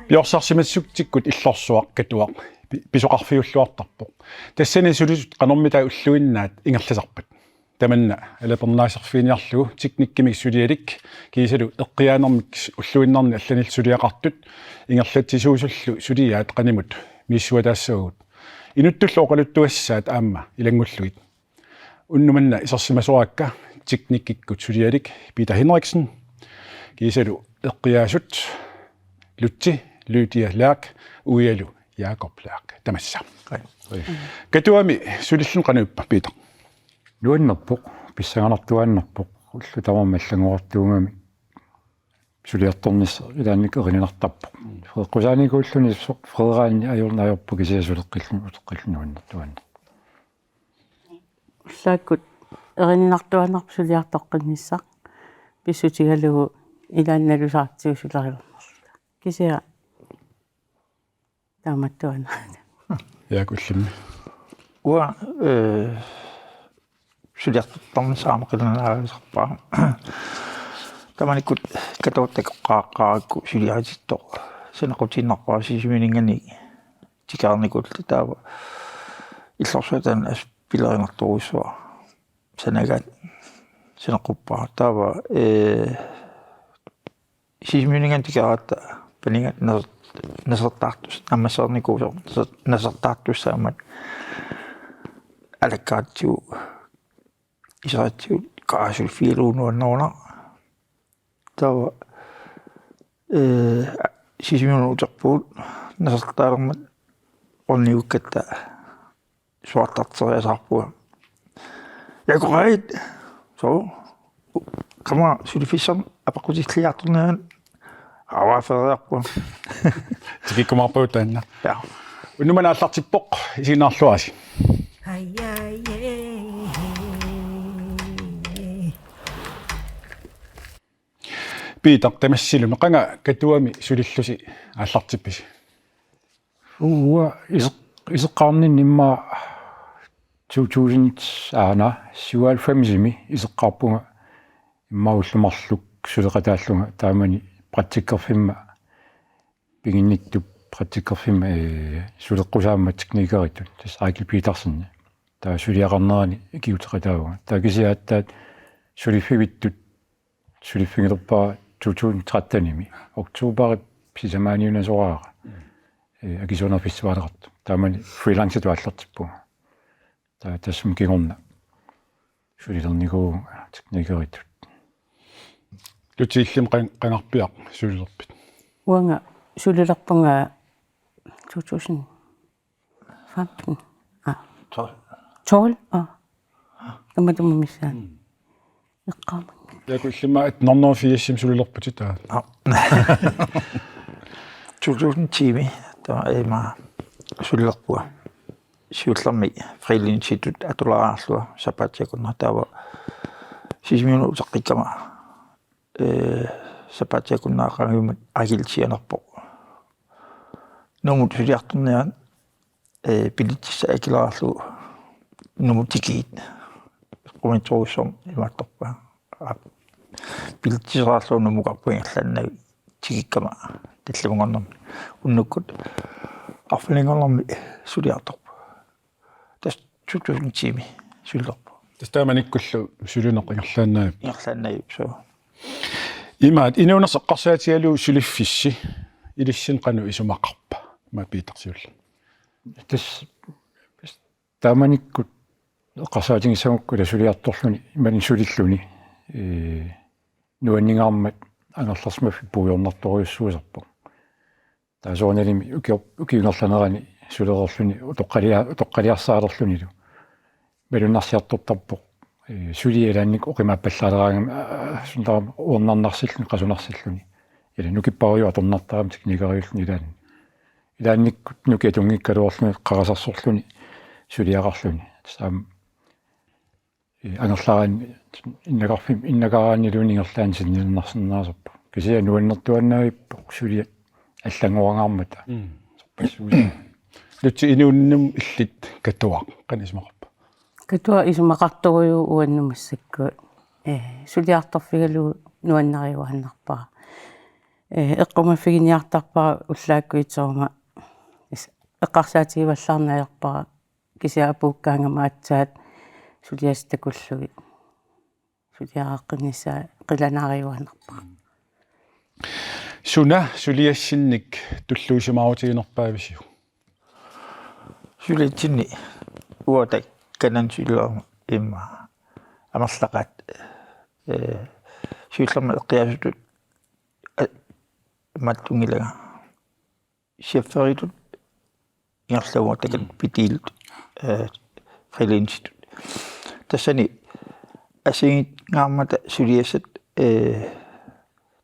Piorsaarsimassuktikkut illorsuaq katuaq pisoqarfiulluartarpoq тассани сулисут qanормита уллуиннаат ингерласарпат таманна алапернаасерфиниарлугу тикниккимик сулиалик кисалу эққиаанермик уллуиннарни алланил сулиақартут ингерлатсисуусуллу сулиаат qaнимут миссуатаассаагут инуттуллу оқалуттуассаат аама илангуллугит уннуманна исерсимасуаракка тикниккиккут сулиалик Питер Henriksen кисалу эққиаасут лутти Lydia Lærk uialu Jakob Lærk tamassa katuami sulillun qanuuppa Peter nuannerpoq pissanganartuannerpoq ullu tamarmallanguartuungami suliartornis ilaannik erinartarpoq freqqusaaniguulluni Frederaani ajornaajorpu kisiasuleqqillun uteqqillunuannertuanner ullaakkut erinartuannerpu suliartoqqinissaq pissutigalugu ilaannalusaartiusulariornerla kisia taamattuana yaakullimmi uа suliartortarni saamaqilunaarisarpaa tamanikut katoottakqqaaqqarakku suliaritittoq sanaqutinnarpaa sisimininngani tikaarnikut taava illorsuatan as pilerinartorussua sanagat sinaquppaa taava sisiminingan tikaaratta paningat nasertaartus ammassaarnikuusor nasertaartussaamat alakkaattiu isaatiu kaasul fiiluunuannoorna taava sisiminun uterpuut nasertaalermat orniukkatta suartarteriasarpua yakurait so kama sulifissam apaqutitlliartornaan аваафериарпу tikikkumarpuutaanna ja unnumana аллартиппоқ isinaarluasi Peter tamassilum qanga katuami sulillusi аллартиппис uwa iseqqaarnin imma 2000 aana 97 iseqqaarpunga imma ullumarluk suleqataallunga taamani praktikkerfirma pinginnittup praktikkerfirma suleqqusaamma teknikeritut tas Aakel Petersen taa suliaqarnerani kiuteqataaguga taakisiaattaat sulifivittut sulifingilerpaa 2013 oktooberi pisamaaniunasoraara akisuunerfissualerartu taamani freelance tuallertippuga taa tassum kingorna sulilernigu teknikeritut lutiillim qangarpiaq sulilerpit uanga sulilerpunga 2015 12 kamatummissaan eqqaama yakullima at nornerfiassim sulilerput taa 2010 tama ema sulilerpua siullermi Frivilliginstitut atularaarlua sapatiakunna taava sisimiunu uteqqikkama sapatiakunnaaqangiumat agiltianerpoq numut suliartorniaan pilitissa akilaarlu numut tikiit qumitruussom imattorpa pilittiseraarlu numuqarpuingerlannavi tikikkama tallamungornermi unnukkut arfalingornermi suliartorpa tas 2010 sulilerpa tastaamanikkullu sulineqingerlaannaap ingerlaannaip so imaat inuunerseqqarsaatialu suliffissi ilissin qanu isumaqarpa ma Petersiulla tas taamanikkut eqqarsaatingissagukkula suliartorluni imanin sulilluni nuanningaarmat angerlersmaffi puujornartoriussuusarpoq taasuunalimi ukiungerlanerani sulererluni utoqqaliarsaalerlunilu malunarsiartortarpoq sulialaannik oqimaappallaalaaraangam sundaram uornarnarsillun qasunarssilluni ila nukippariu atornartaram teknikeriulluni ilaannikkut nukiatungikkaluorluni qarasarsorluni suliaqarluni taam angerlaaraani innakaraaniluni ingerlaan sinnilernarsernaaserpa kisia nuannertuannaavippoq suliat аллангуангаармата пассуи лутси инууннум иллит катуа канисмақарпа катуа исумақарторюу уаннумассаккуут сулиарторфигалу нуаннариуаннарпара эққумаффигиниартарпара уллааккуитсоома эққарсаатигиваллаарнаярпара кисиапууккаангама атсаат сулиастакуллуги сулиааққинисаа қиланаариуаннарпара суна сулиассинник туллуусимаавутигинерпаависиу сулитсинни уата канан сулиорма имма амерлақат суллерма эққиасутут маттунгилага шефферитут ингерлауатакат питиилут фрилинситут тассани асигит ngaamata сулиассат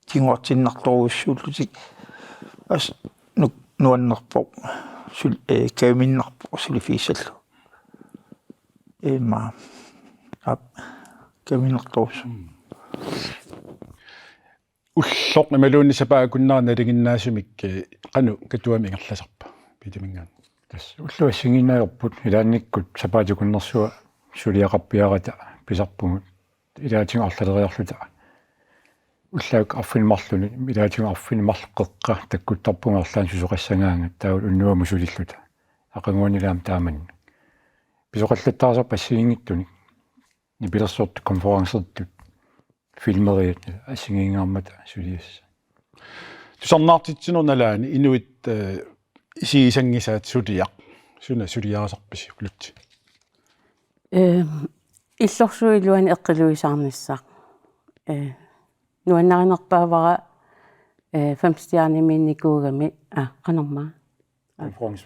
тингуартиннарторуссууллутик ас нуаннерпо сул кааминнарпо сулифииссаллу имма кааминнарторус уллоқ ималуунни сапаакуннара налигиннаасумик кану катуами ингерласарпа питимингаан тас уллуассигинаерпут илаанниккут сапаатикуннэрсуа сулиақарпиарата писарпугут илаатинга арлалериарлута уллаак арфинмарлуни илаатинга арфинмарлеққеққа таккуттарпунгерлаан сусоқассагаанга таавал уннуаму сулиллута ақангуанилаам тааман писоқаллаттаарсар пассигингиттуни нипилерсуорт конференсертут фильмериат ассигингаармата сулиасса тусарнаартитсинер налаани инуит исигисангисаат сулиақ суна сулиаасарписи лутти иллорсуилуани эққилуисаарниссаа нуаннаринерпаавара 5 стиарниминникуугами канарма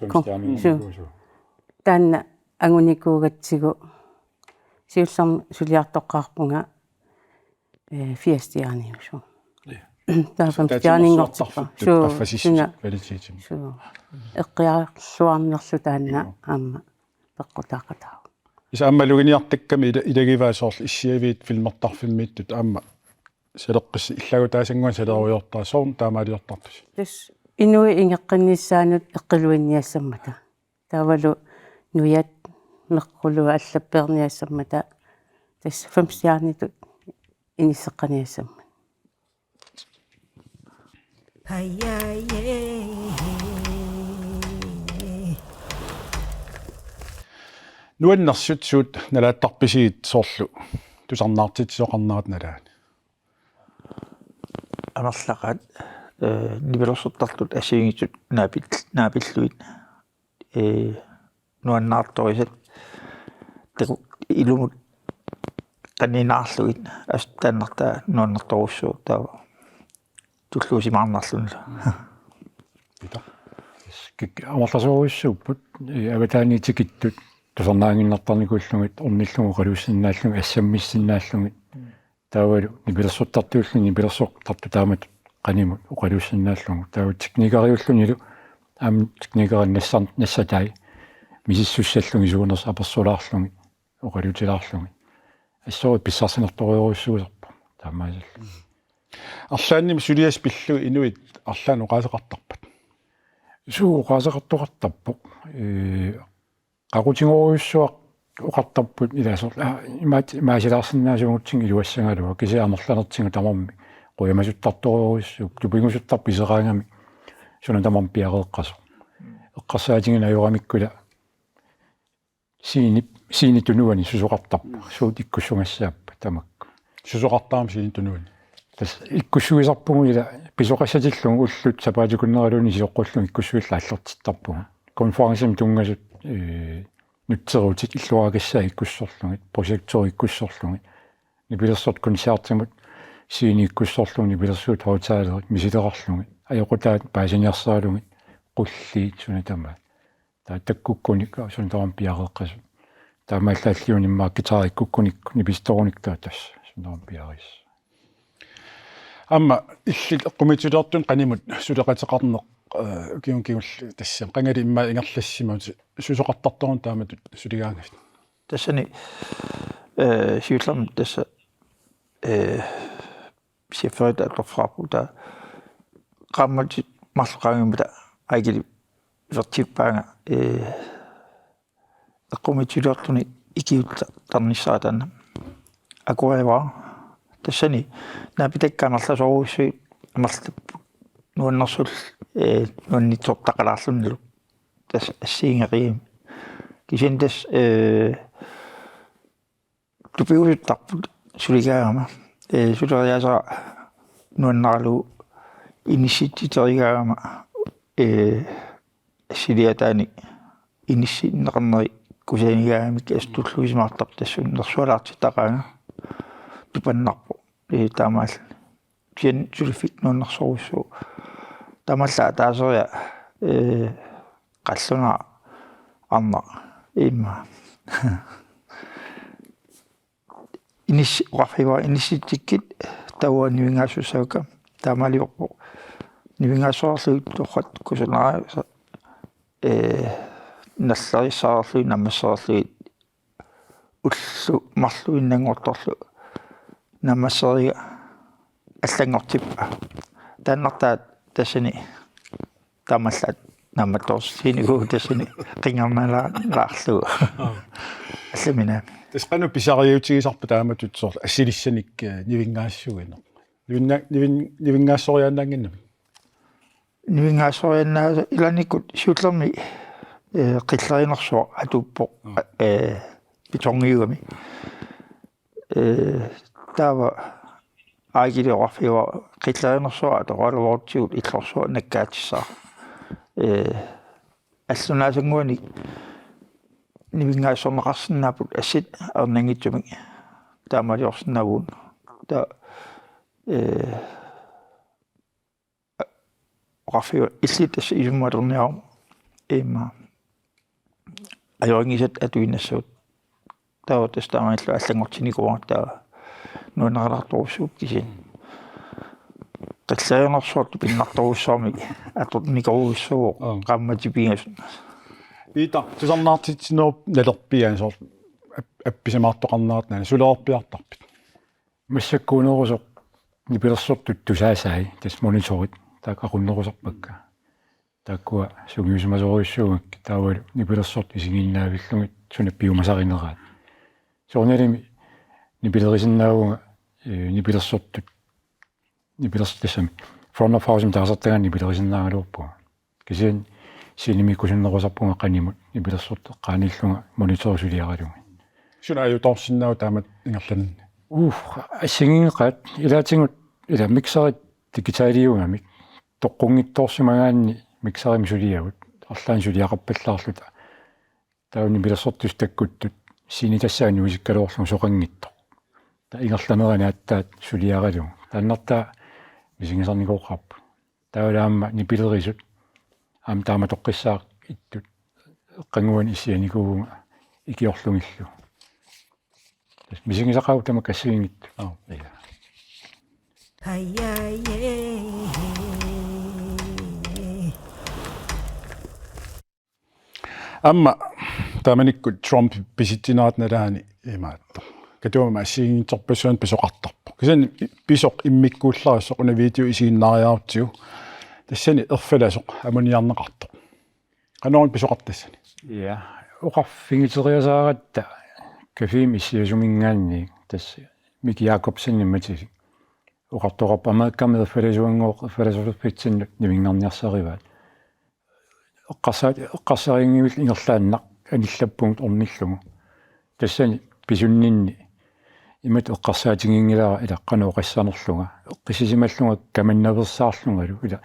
конференс таанна агуникуугатсигу сиулларми сулиартоққарпунга 4 стиарнимсу таа 5 стиарнингортарпа таффасиссина квалититим эққиарлуарнерлу таанна аама пеққутаақатаа исааммалугиниартакками илагиваасоорлу иссиавиит филмертарфиммииттут аама салеққисси иллагутаасангуан салеруйортаа соорн таамаалиортартус тас инуи ингеққинниссаанут эққилуинниассаммата таавалу нуят меққулуа аллапперниассаммата тас 5 стиарнитут инисеққаниассамма нуаннэрсут суут налааттарписигит соорлу тусарнаартит соқарнаат налаани амерлақат нивелерсуттартут асигингитут наапиллуит нуаннаарторисат илумут канинаарлуит астааннартаа нуаннарторуссуу таава туллуусимаарнарлунла пита амерласооруссууппут аватааниитикиттут тусарнаангиннартарникууллугит орниллугу қалуссиннааллуги ассаммиссиннааллугит таавалу нипилерсуттартууллуни нипилерсоқтарту таамат qaнимут уқалуссиннааллугу таава техникариуллунилу аам техникарин нассатай мисиссуссаллуги суунерс аперсулаарлуги уқалутилаарлуги ассоо писсарсинерториоруссуусарпа таамаасаллу арлаанним сулиас пиллу инуит арлаан уқаасеқартарпат сууқаасеқартоқартарпо qaqutingoruissuaq uqartarput ilaasor маасилаарсинаасугутсин илуассангалуа кисиамерланертингу тамарми қуямасуттарторуруссук тупингусуттар писераангами суна тамарми пиареэққасо эққарсаатингина аюрамиккула сини тунуани сусоқартарпу суут иккуссунгассааппа тамакку сусоқартаам сини тунуани тас иккуссуисарпугу ила писоқассатиллугу уллут сапаатикуннералуни сиоққуллуг иккуссуилла аллертиттарпугу конференсим тунгасут нутсерутит иллуагассаа иккуссорлугит прожектор иккуссорлугит нипилерсорт концертимут сини иккуссорлугит нипилерсуут хоутаалерит мисилеқарлугит аёқутаат паасиниарсаалугит qulliit sunatama ta takkukkunik sunataram piareqqasu таамааллааллиуниммаа гитариккуккуник ниписторуник таатас сунарам пиарис амма иллит эққумитулертун qaнимут сулеқатеқарнеқ киункигулли тассам қангали имма ингерлассимаут сусоқартарторун тааматут сулигаангавит тассани сиуллам тасса шеферит аллерфрапута qammat марлуqaangimата айгили вертиппаанга эққумитилуартуни икиутта тарниссаатаанна акуаева тассани наапитаккаанерласоруссуи амерлаппу нуаннерсул нуаннитсортақалаарлуннилу тас ассиингериим кисин тас тупиулуттарпут сулигаагама сулериасаа нуаннаралу инисититеригаагама силиатаани инисиннеқарнери кусаанигаагамик астуллуисмаартар тассуннерсуалаартитақаага тупаннарпу таамаал киан сулифик нуаннерсоруссуу тамалла таасериа қаллуна арна имма инис рафива иниситиккит тауа нивингаасуссаука таамалиорпу нивингаасуарлуит тоққат кусунаа наллерисаарлуи намассаарлуит уллу марлуиннангорторлу намассерига аллангортиппа тааннартаат тассани таамаллаат наматорсинигуу тассани қингерналаарлугу алламина тасқану писариутигисарпа тааматут соор ассилиссаник нивингаассугина нивингаассориааннаангинна нивингаассорианнаа иланикут сиутлерми қиллеринерсуа атуппо питонгиугами таава агилиорафиуа қиллеринерсуа аторалуортигут иллорсуа наккаатиссаа аллунаасангуани нивингаассорнеқарсинаапут ассит арнангитсумик таамалиорсинагуун та рафиуа иллитас исуммалерниарма имма аёнгисат атуиннассуут таа тестамаиллу аллангортиникуа таа нуанераларторуссууп кисин qillarinersuartu pinnartorussarmik atornikоruussuu qammatipingas ита тусарнаартитсинеруп налерпиан соор апписамаартоқарнаат нана сулеорпиартарпит массаккуунерусоқ нипилерсортут тусаасаи тас мониторит таак aqunnerusarpakka тааккуа сугиусмасоруйссуугак таавал нипилерсорт исигиннаавиллугит сунаппиумасаринераат соорналими нипилерисиннаагунга нипилерсортут нипилерстасами front of house таасартагаан нипилерисиннаагалууппу кисиан синимиккусиннерусарпунга канимут нипилерсорт qaanillunga мониторсулиаралуга суна аюторсиннау таамат ингерланна ассигингеқаат илаатингут ила миксерит дигиталиугамик тоққунгитторсимагаанни миксерим сулиагут арлаан сулиақарпаллаарлута таауни билерсортус таккуттут синитассаани усиккалоорлун соқангитто та ингерланеранааттаат сулиаралу тааннартаа мисингисарникооқарпу таулаамма нипилерисут аам таама тоққиссаақ иттут эққангуан исианикууга икиорлугиллу тас мисингисақау тама кассигингитту иа амма тааманиккут Trump писитсинаатналаани имаатто катуама ассигингитерпассуан писоқартарпу кисан писоқ иммиккуулларассоқ уна видео исигиннариаартигу тассани ерфаласоқ амуниарнеқарто канаорн писоқартассани иа оқарфигитериасааратта кафим иссиасумингаанни тасса мик Якобсен имматисик оқартоқарпамаакками ерфаласуангоо фаласулерпитсиннут нивингаарниарсариваат эққарсарингивил ингерлааннақ аниллаппугут орниллугу тассани писуннинни имат эққарсаатингингилара илаққану оқассанерлунга эққисисималлунга каманнаверсаарлунгалу ила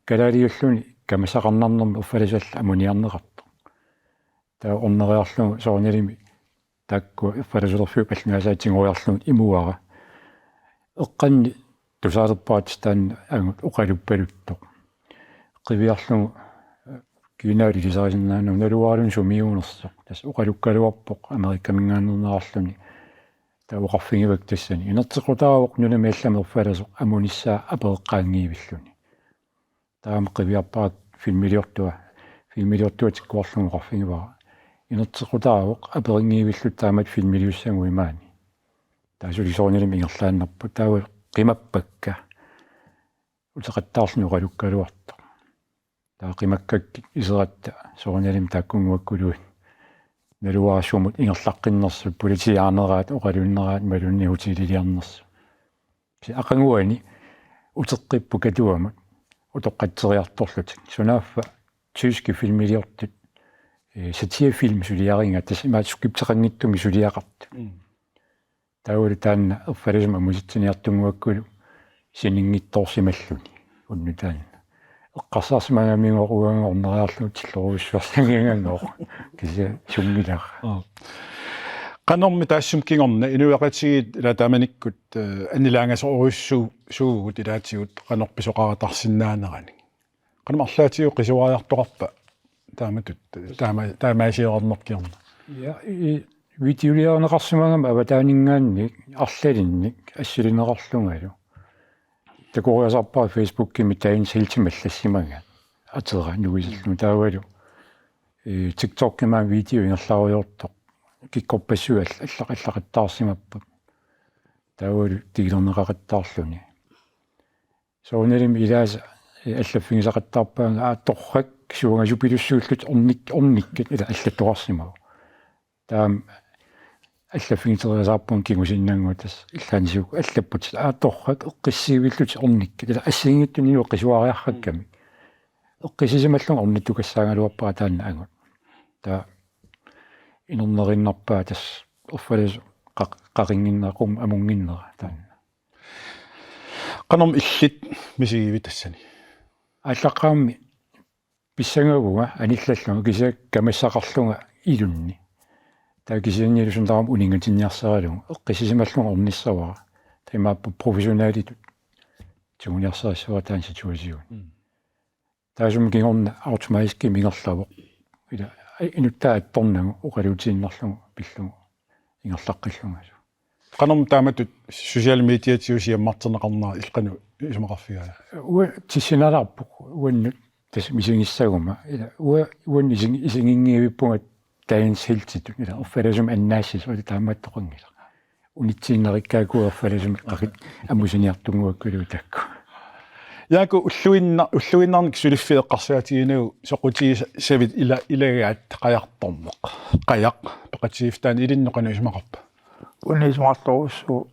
калаалиуллуни камасақарнарнерми уффаласалла амуниарнеқарто таа орнериарлугу соорнилими таакку фаласулерфиу паллунгаасаатингориарлугут имуара эққанни тусаалерпаатистаан ангут оқалуппалуттоқ қивиарлугу кинаали лисарисиннаанам налуаалун сумиунерсоқ тас оқалуккалуарпоқ америккамингаанернерарлуни таа оқарфингивак тассани инертеқутаавоқ нунами алламерфаласоқ амуниссаа апеэққаангиивиллуни таама қивиарпаат филмилиортуа тиккуарлугу оқарфингивара инертеқутаавоқ аперингиивиллут таамат филмилиуссангу имаани таасулисоорнилими ингерлааннарпу таава қимаппакка утеқаттаарлуни оқалуккалуарто таақимаккак исератта соорналим тааккунгуаккулуит налуарсуумут ингерлаққиннерсу политиаарнераат оқалуннераат малунни утилилиарнерсу си ақангуани утеққиппу катуамут утоққатсериарторлутик сунаффа тюски филмилиортут сатирфилм сулиаринга тасимаат скиптеқангиттуми сулиақарт таули таанна эрфалисма муситсиниартунгуаккулу синингитторсималлуни уннутаан эққарсаарсимагамингоруангорнериарлу тиллоруссуарсангиангоо кися суммилар канорми таассум кингорна инуяқатигит ила тааманиккут аннилаангасоруссуу суугут илаатигут канорписоқаратарсинаанерани канамарлаатиу қисуариартоқарпа тааматут таамаасиерернеркиорна я видеолиарнеқарсимагама аватаанингаанник арлалинник ассилинеқарлунгалу такориасарпаа фейсбуккими таин силтималлассимага атера нуисиллу таавалу тиктоккимаан видео ингерлаариортоқ киккорпассуал аллақаттаарсимаппут таавалу тигилернеқақаттаарлуни соонерим илааса аллаффигисақаттаарпаанга аатторрак суангасупилуссууллут орниккит ила аллаттоқарсимагу таам аллаффигитериасаарпун кигусиннаангутас иллаанисук аллаппут аатторрак эққиссивиллут орниккит ила ассигингиттуниу эққисуариарракками эққисисималлун орниттукассаангалуарпаа таанна ангут таа инернериннарпаа тас орфалас қақингиннеқум амунгиннера таанна канорм иллит мисигиви тассани аллаққаами писсангагуга аниллаллуга кися камассақарлунга илунни таа кисианниалусундарам унингатинниарсералуга эққисисималлунга орниссавара таймааппу профессионалитут тигуниарсериссава таан ситуасиун таасум кингорна аутоматически мингерлавоқ ила инуттаа атторнагу оқалуутииннарлугу пиллугу ингерлаққиллунгасу канорм тааматут социал медиатиусиаммартенеқарнаа илқану исмақарфигаа уа тиссиналаарпуқ уаннут тас мисингиссагума ила уан исингингиивиппунга таинсилтиту ила орфаласум аннаассис ули таамааттоқангила унитсииннериккаакуа орфаласум ақит амусиниартунгуаккулу такку яаку уллуиннарник сулиффиэққарсиатигинагу соқутии савит илагаат қаярторнеқ қаяқ пеқатсиифтаан илиннеқану исмақарпа унисмаарторуссу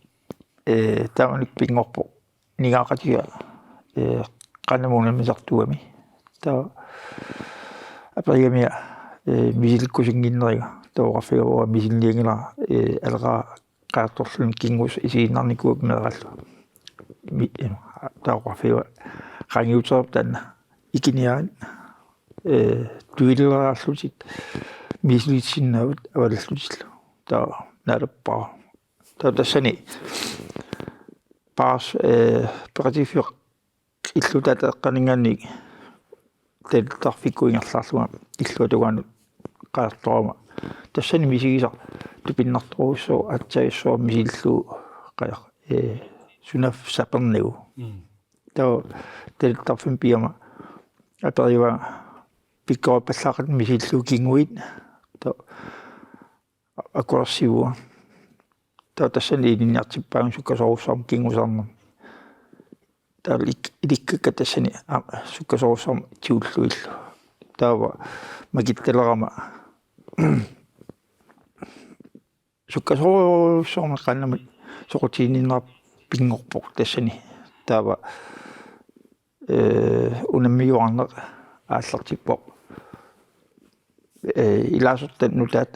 тааманик пингорпо нигаақатига канамунамисартуами таа априамиа мисиликкусингиннерига тоорафигаа мисиллиангила алгаа qaartorlun kingus isiinarnikuuk neerallu taaqafiwa qangiuterp tanna ikiniaan tuileraarlutit mislitsinnaavut avallallutillu taa nalappaa taa tassani paas peratifiq illutata qaningaannik tarfikkuingerlaarluga illuatugaanut qaartorama тассани мисигиса тупиннартруусоо атсаиссоо мисиллу қаяқ сунаф сапернигу таа телтарфим пиама аперива пиккоо пассаақат мисиллу кингуит таа аккорсиву таа тассани илинниартиппаан суккасоруссаарм кингусаарнам таа иликкка тассани суккасоруссаарм тиуллуиллу таава магиттелерама суккасоруссаарма qannamut soqutiininnerap pingorpoq tassani taava unammiuarneq aallartippoq ilaasuttat nutaat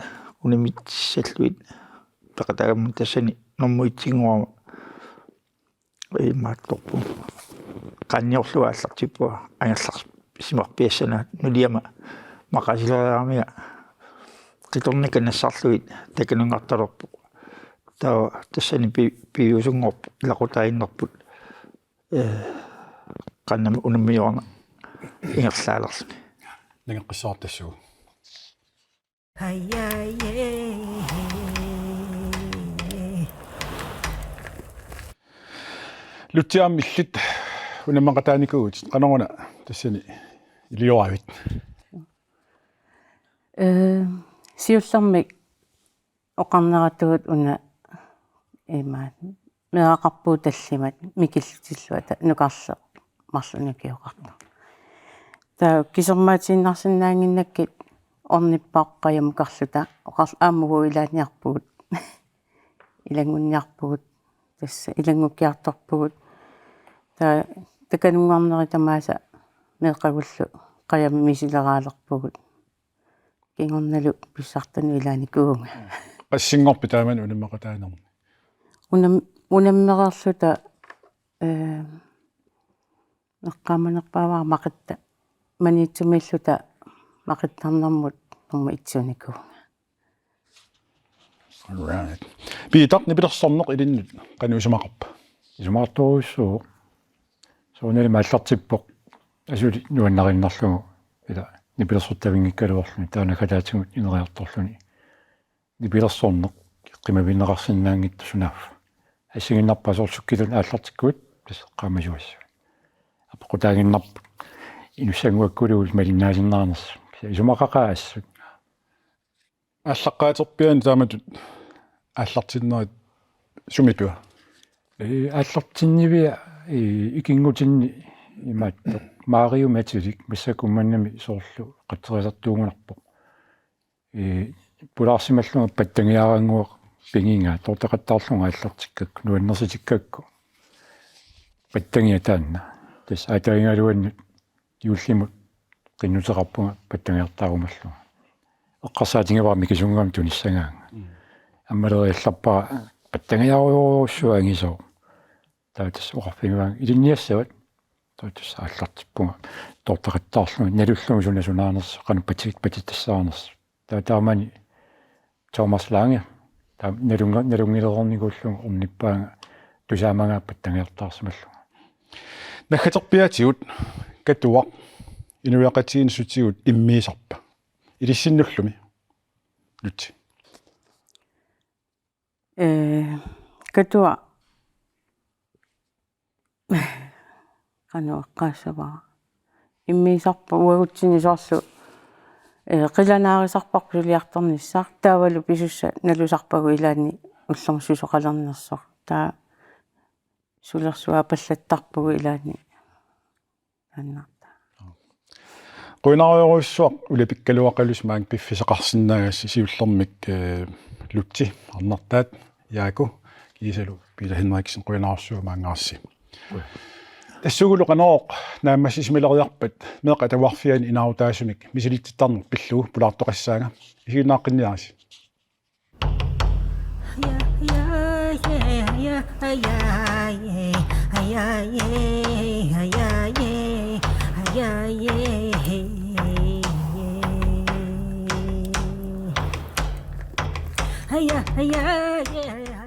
unamitssalluit taqatagammun tassani normuitsinguama maattorpu qanniorlu aallartippua angerlars simarpiassanaat nuliama maqasileriarmiga qitornika nassarluit takanungartalerpu taa tassani piusungorpu ilaqutaiinnerput qannama unammiuarna ingerlaalerluni ningaqissaartassuu лутиам иллит унаммақатааникуут qanорuna тассани илиоравит сиуллэрмик оқарнератугут уна имаат меақарпуу таллимат микиллутиллуата нукарле марлунукиоқарна таа кисермаатииннарсинаангиннаккит орниппааққаям карлута оқар ааммугу илааниарпугут илангунниарпугут тасса илангуккиарторпугут таа таканунгаарнери тамааса меэқагуллу қаям мисилераалерпугут кингорналу писсартану илааникуунга qassiнгорпи тааман унаммақатаанерни унаммерерлута эққаманерпааваа мақитта маниитсумиллута мақиттарнэрмут норма итсуникуунга alright биитақ нипилерсорнеқ илиннут qanusumaqarpa исумаартуруссуу соонери маллартиппоқ асули нуаннариннарлугу ила нипилерсуттавингиккалуорлуни таана калаатигут инериарторлуни нипилерсорнеқ qimavиннеқарсинаангитту сунафф ассигиннарпа соорсуккилун ааллартиккуит писеққамасуассу апоқутаагиннарпу инуссангуаккулуул малиннаасиннаарнерс исумақақаа ассут аллаққаатерпиан тааматут ааллартиннерит сумитуа ааллартиннивиа икингутинни имааттоқ Марио Матилик массакумманнами соорлу қаттерисартуугунарпо пулаарсималлунга паттангиарангуақ пингинга тортеқаттаарлунга ааллартиккак нуаннерситиккакку паттангиа таанна тас атаингалуаннут юуллимут qinnuteqarpunga паттангиартаарумаллу эққарсаатингаваа микисунгам туниссагаанга аммалериалларпара паттангиаруйоруссуа ангисоо таатас оқарфингуаан илинниассават таатас ааллартиппунга тортеқаттаарлунга налуллугу сунасунаарнерс қану патиттассаарнерс таамани Томас Ланге там налунгилерорникууллугу орниппаанга тусаамангаа паттангиартаарсималлу нахатерпиатигут катуақ инуяқатиин сутигут иммиисарпа илиссиннуллуми лути катуа кануаққаассаваа иммиисарпа уагутсинисоорлу qilanaarisarparpululiartornissaq taavalu pisussa nalusarpagu ilaani уллэрмусусоқалернерсор таа сулерсуа паллаттарпугу илаани аннарта qinaruyoruissuaq ulapikkaluaqalus maang piffisaqarsinnaagassi siullэрmik lutsi arnartaat yaaku kiisalu Peter Henriksen qinarussua maangаарsi тассугулу qanooq naammassismileriarpat meeqatawarfiani inaarutaasunik misilittarner pillugu pulaartoqassaanga isiginaaqqinniarisi Hey,